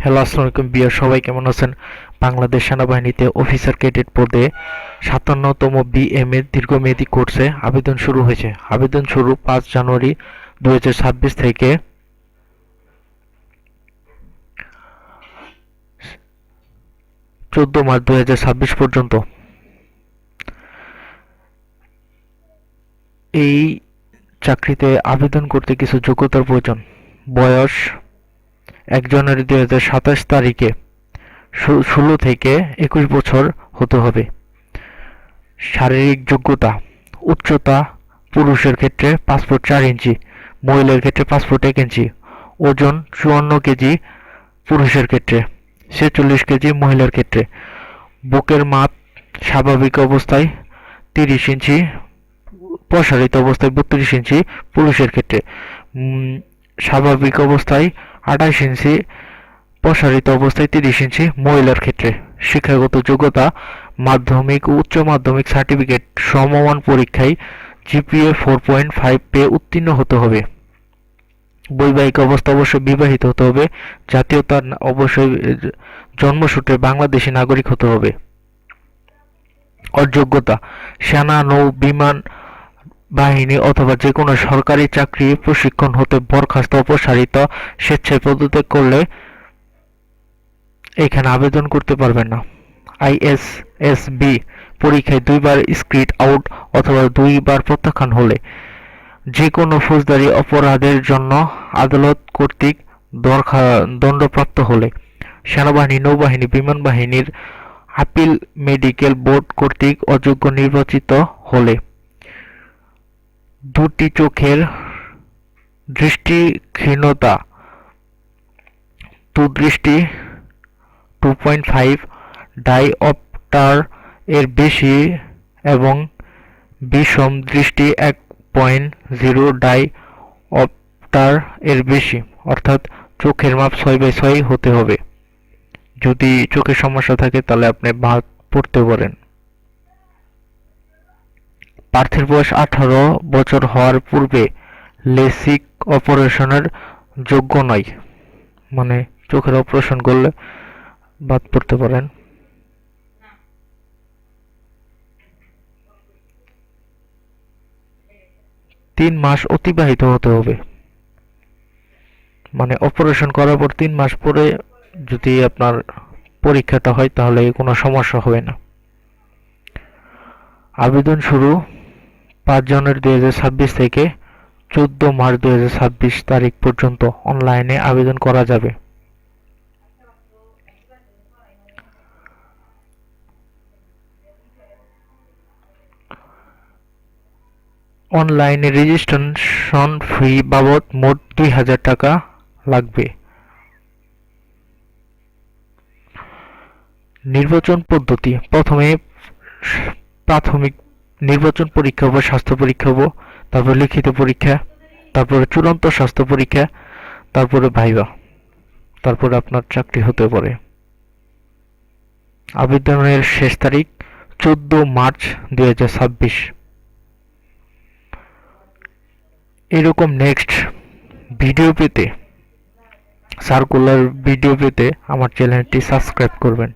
Hello, আসসালামু আলাইকুম বিয়ার, সবাই কেমন আছেন? বাংলাদেশ সেনাবাহিনীতে অফিসার ক্যাডেট পদে ৫৭তম বিএমএ দীর্ঘমেয়াদী কোর্সে আবেদন শুরু হয়েছে। আবেদন শুরু ৫ জানুয়ারি ২০২৬ থেকে ১৪ মার্চ ২০২৬ পর্যন্ত। এই চাকরিতে আবেদন করতে কিছু যোগ্যতার প্রয়োজন। বয়স ১ জানুয়ারি ২০২৭ তারিখে ১৬ থেকে ২১ বছর হতে হবে। শারীরিক যোগ্যতা: উচ্চতা পুরুষের ক্ষেত্রে ৫ ফুট ৪ ইঞ্চি, মহিলার ক্ষেত্রে ৫ ফুট ১ ইঞ্চি। ওজন ৫৪ কেজি পুরুষের ক্ষেত্রে, ৪৬ কেজি মহিলার ক্ষেত্রে। বুকের মাপ স্বাভাবিক অবস্থায় ৩০ ইঞ্চি, প্রসারিত অবস্থায় ৩২ ইঞ্চি পুরুষের ক্ষেত্রে, স্বাভাবিক অবস্থায় ২৮ ইঞ্চি, প্রসারিত অবস্থায় ৩০ ইঞ্চি মহিলার ক্ষেত্রে। শিক্ষাগত যোগ্যতা: মাধ্যমিক ও উচ্চ মাধ্যমিক সার্টিফিকেট সমমান পরীক্ষায় জিপিএ 4.5 পেয়ে উত্তীর্ণ হতে হবে। বৈবাহিক অবস্থা অবশ্যই বিবাহিত হতে হবে। জাতীয়তা অবশ্যই জন্মসূত্রে বাংলাদেশী নাগরিক হতে হবে। অযোগ্যতা: সেনা, নৌ, বিমান বাহিনী অথবা যেকোনো সরকারি চাকরি প্রশিক্ষণ হতে বরখাস্ত, অপসারিত, স্বেচ্ছায় পদত্যাগ করলে এখানে আবেদন করতে পারবেন না। আইএসএসবি পরীক্ষায় ২ বার স্ক্রিট আউট অথবা ২ বার প্রত্যাখ্যান হলে যে কোনো ফৌজদারি অপরাধের জন্য আদালত কর্তৃক দণ্ডপ্রাপ্ত হলে, সেনাবাহিনী, নৌবাহিনী, বিমান বাহিনীর আপিল মেডিকেল বোর্ড কর্তৃক অযোগ্য নির্বাচিত হলে, দুটি চোখের দৃষ্টিহীনতা, দূরদৃষ্টি 2.5 ডাইওপটার এর বেশি এবং বিষম দৃষ্টি 1.0 ডাইওপটার এর বেশি, অর্থাৎ চোখের মাপ 6/6 হতে হবে। যদি চোখের সমস্যা থাকে তাহলে আপনি বাদ পড়তে পারেন। প্রার্থীর বয়স ১৮ বছর হওয়ার পূর্বে লেসিক অপারেশনের যোগ্য নয়, মানে চোখের অপারেশন করলে বাদ পড়তে পারেন। ৩ মাস অতিবাহিত হতে হবে, মানে অপারেশন করার পর ৩ মাস পরে যদি আপনার পরীক্ষাটা হয় তাহলে কোনো সমস্যা হবে না। আবেদন শুরু ৫ জানুয়ারি ২০২৬ থেকে ১৪ মার্চ ২০২৬ তারিখ পর্যন্ত অনলাইনে আবেদন করা যাবে। অনলাইনে রেজিস্ট্রেশন ফি বাবদ মোট ২,০০০ টাকা লাগবে। নির্বাচন পদ্ধতি: প্রথমে প্রাথমিক নির্বাচন পরীক্ষা হবে, স্বাস্থ্য পরীক্ষা হবে, তারপর লিখিত পরীক্ষা, তারপরে চূড়ান্ত স্বাস্থ্য পরীক্ষা, তারপরে ভাইভা, তারপরে আপনার চাকরি হতে পারে। আবেদনের শেষ তারিখ ১৪ মার্চ ২০২৬। এরকম নেক্সট ভিডিও পেতে, সার্কুলার ভিডিও পেতে আমার চ্যানেলটি সাবস্ক্রাইব করবেন।